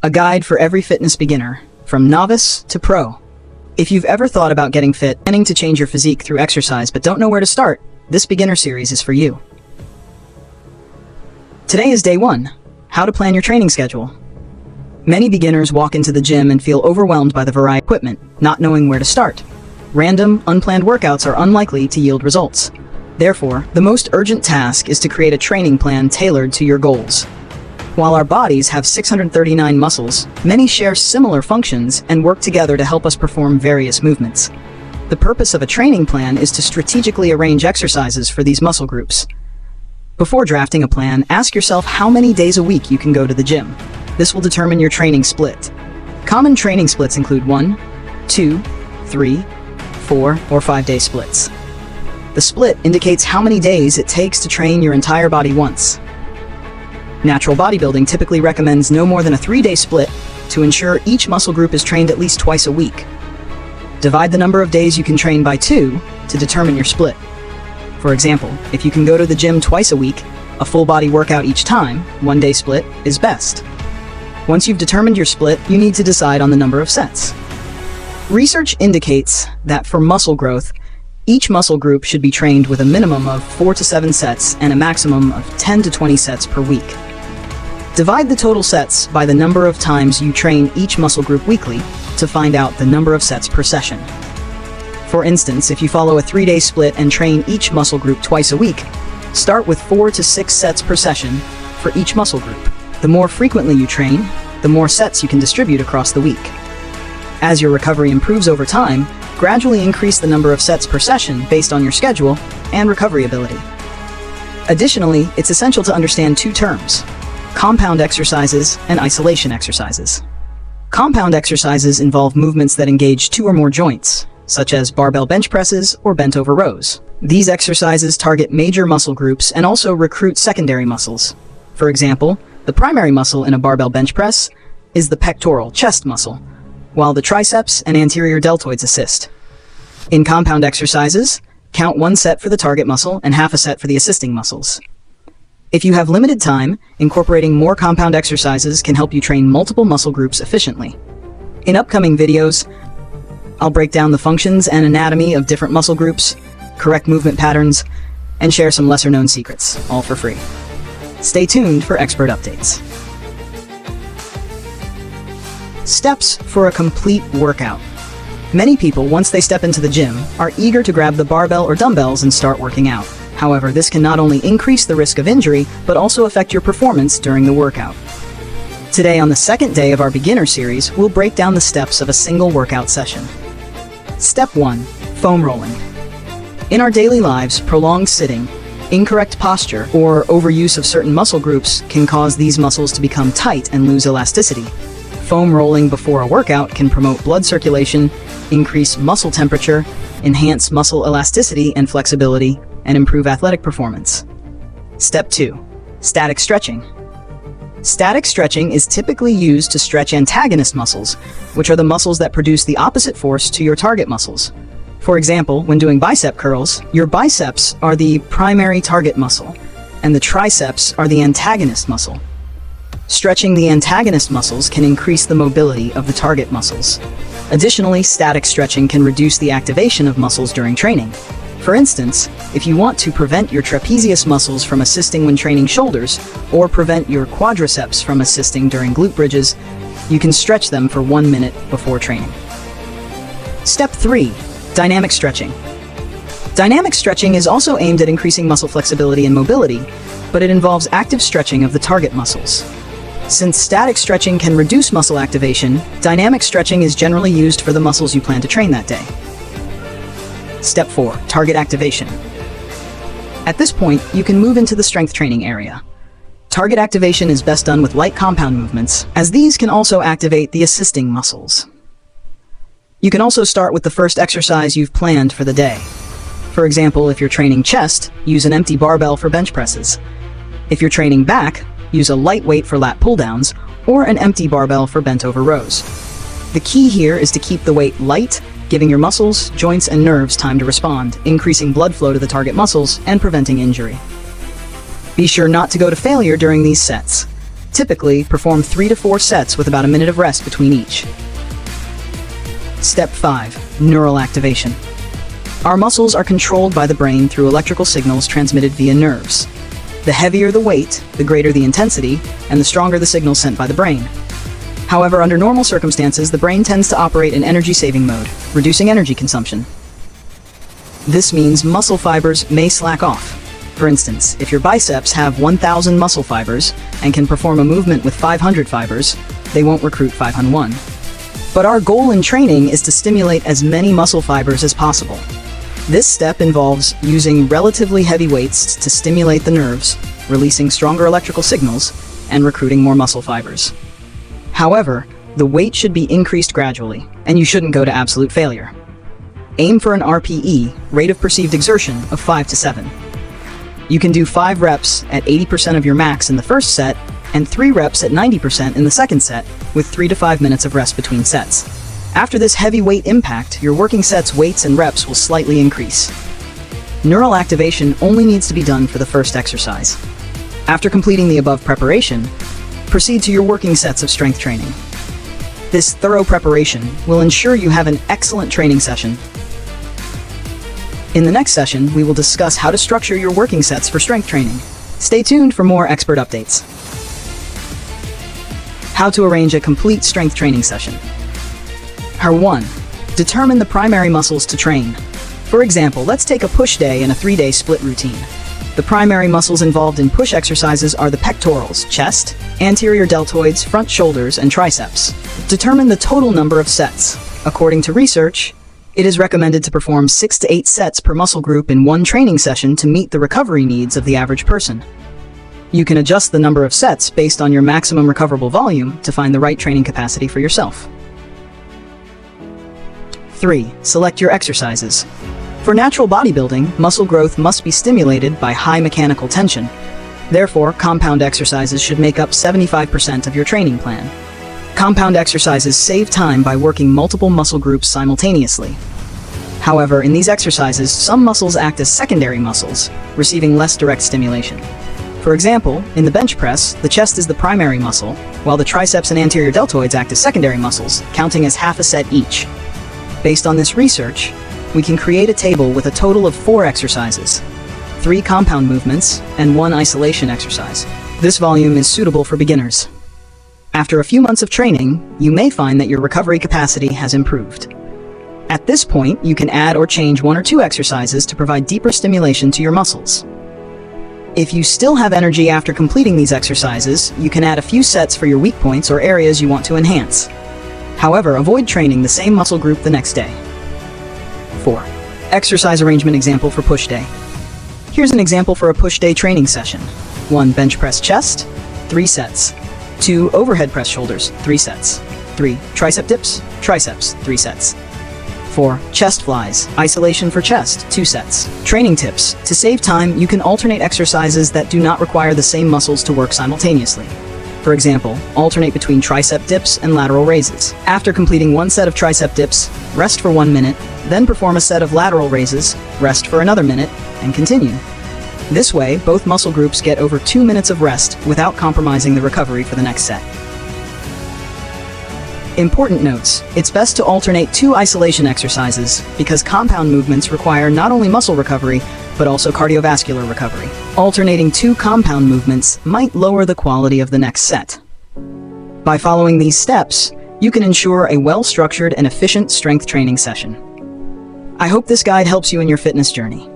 a guide for every fitness beginner, from novice to pro. If you've ever thought about getting fit, planning to change your physique through exercise but don't know where to start, this beginner series is for you. Today is day 1, how to plan your training schedule. Many beginners walk into the gym and feel overwhelmed by the variety of equipment, not knowing where to start. Random, unplanned workouts are unlikely to yield results. Therefore, the most urgent task is to create a training plan tailored to your goals. While our bodies have 639 muscles, many share similar functions and work together to help us perform various movements. The purpose of a training plan is to strategically arrange exercises for these muscle groups. Before drafting a plan, ask yourself how many days a week you can go to the gym. This will determine your training split. Common training splits include 1, 2, 3, 4, or 5-day splits. The split indicates how many days it takes to train your entire body once. Natural bodybuilding typically recommends no more than a 3-day split to ensure each muscle group is trained at least twice a week. Divide the number of days you can train by 2 to determine your split. For example, if you can go to the gym twice a week, a full body workout each time, 1-day split is best. Once you've determined your split, you need to decide on the number of sets. Research indicates that for muscle growth, each muscle group should be trained with a minimum of 4 to 7 sets and a maximum of 10 to 20 sets per week. Divide the total sets by the number of times you train each muscle group weekly to find out the number of sets per session. For instance, if you follow a 3-day split and train each muscle group twice a week, start with 4 to 6 sets per session for each muscle group. The more frequently you train, the more sets you can distribute across the week. As your recovery improves over time, gradually increase the number of sets per session based on your schedule and recovery ability. Additionally, it's essential to understand 2 terms: compound exercises and isolation exercises. Compound exercises involve movements that engage 2 or more joints, such as barbell bench presses or bent over rows. These exercises target major muscle groups and also recruit secondary muscles. For example, the primary muscle in a barbell bench press is the pectoral chest muscle, while the triceps and anterior deltoids assist. In compound exercises, count 1 set for the target muscle and half a set for the assisting muscles. If you have limited time, incorporating more compound exercises can help you train multiple muscle groups efficiently. In upcoming videos, I'll break down the functions and anatomy of different muscle groups, correct movement patterns, and share some lesser-known secrets, all for free. Stay tuned for expert updates. Steps for a complete workout. Many people, once they step into the gym, are eager to grab the barbell or dumbbells and start working out. However, this can not only increase the risk of injury, but also affect your performance during the workout. Today, on the 2nd day of our beginner series, we'll break down the steps of a single workout session. Step 1. Foam rolling. In our daily lives, prolonged sitting, incorrect posture, or overuse of certain muscle groups can cause these muscles to become tight and lose elasticity. Foam rolling before a workout can promote blood circulation, increase muscle temperature, enhance muscle elasticity and flexibility, and improve athletic performance. Step 2. Static stretching. Static stretching is typically used to stretch antagonist muscles, which are the muscles that produce the opposite force to your target muscles. For example, when doing bicep curls, your biceps are the primary target muscle, and the triceps are the antagonist muscle. Stretching the antagonist muscles can increase the mobility of the target muscles. Additionally, static stretching can reduce the activation of muscles during training. For instance, if you want to prevent your trapezius muscles from assisting when training shoulders, or prevent your quadriceps from assisting during glute bridges, you can stretch them for 1 minute before training. Step 3. Dynamic stretching. Dynamic stretching is also aimed at increasing muscle flexibility and mobility, but it involves active stretching of the target muscles. Since static stretching can reduce muscle activation, dynamic stretching is generally used for the muscles you plan to train that day. Step 4. Target activation. At this point, you can move into the strength training area. Target activation is best done with light compound movements, as these can also activate the assisting muscles. You can also start with the first exercise you've planned for the day. For example, if you're training chest, use an empty barbell for bench presses. If you're training back, use a light weight for lat pull-downs, or an empty barbell for bent over rows. The key here is to keep the weight light, giving your muscles, joints, and nerves time to respond, increasing blood flow to the target muscles and preventing injury. Be sure not to go to failure during these sets. Typically, perform 3 to 4 sets with about a minute of rest between each. Step 5. Neural activation. Our muscles are controlled by the brain through electrical signals transmitted via nerves. The heavier the weight, the greater the intensity, and the stronger the signals sent by the brain. However, under normal circumstances, the brain tends to operate in energy-saving mode, reducing energy consumption. This means muscle fibers may slack off. For instance, if your biceps have 1,000 muscle fibers and can perform a movement with 500 fibers, they won't recruit 501. But our goal in training is to stimulate as many muscle fibers as possible. This step involves using relatively heavy weights to stimulate the nerves, releasing stronger electrical signals, and recruiting more muscle fibers. However, the weight should be increased gradually, and you shouldn't go to absolute failure. Aim for an RPE, rate of perceived exertion, of 5 to 7. You can do 5 reps at 80% of your max in the first set, and 3 reps at 90% in the second set, with 3 to 5 minutes of rest between sets. After this heavy weight impact, your working set's weights and reps will slightly increase. Neural activation only needs to be done for the first exercise. After completing the above preparation, proceed to your working sets of strength training. This thorough preparation will ensure you have an excellent training session. In the next session, we will discuss how to structure your working sets for strength training. Stay tuned for more expert updates. How to arrange a complete strength training session. 1. Determine the primary muscles to train. For example, let's take a push day and a 3-day split routine. The primary muscles involved in push exercises are the pectorals, chest, anterior deltoids, front shoulders, and triceps. Determine the total number of sets. According to research, it is recommended to perform 6 to 8 sets per muscle group in one training session to meet the recovery needs of the average person. You can adjust the number of sets based on your maximum recoverable volume to find the right training capacity for yourself. 3. Select your exercises. For natural bodybuilding, muscle growth must be stimulated by high mechanical tension. Therefore, compound exercises should make up 75% of your training plan. Compound exercises save time by working multiple muscle groups simultaneously. However, in these exercises, some muscles act as secondary muscles, receiving less direct stimulation. For example, in the bench press, the chest is the primary muscle, while the triceps and anterior deltoids act as secondary muscles, counting as half a set each. Based on this research, we can create a table with a total of 4 exercises, 3 compound movements, and 1 isolation exercise. This volume is suitable for beginners. After a few months of training, you may find that your recovery capacity has improved. At this point, you can add or change 1 or 2 exercises to provide deeper stimulation to your muscles. If you still have energy after completing these exercises, you can add a few sets for your weak points or areas you want to enhance. However, avoid training the same muscle group the next day. 4. Exercise arrangement example for push day. Here's an example for a push day training session. 1. Bench press chest, 3 sets. 2. Overhead press shoulders, 3 sets. 3. Tricep dips, triceps, 3 sets. 4. Chest flies, isolation for chest, 2 sets. Training tips. To save time, you can alternate exercises that do not require the same muscles to work simultaneously. For example, alternate between tricep dips and lateral raises. After completing 1 set of tricep dips, rest for 1 minute, then perform a set of lateral raises, rest for another minute, and continue. This way, both muscle groups get over 2 minutes of rest without compromising the recovery for the next set. Important notes: it's best to alternate 2 isolation exercises because compound movements require not only muscle recovery, but also cardiovascular recovery. Alternating 2 compound movements might lower the quality of the next set. By following these steps, you can ensure a well-structured and efficient strength training session. I hope this guide helps you in your fitness journey.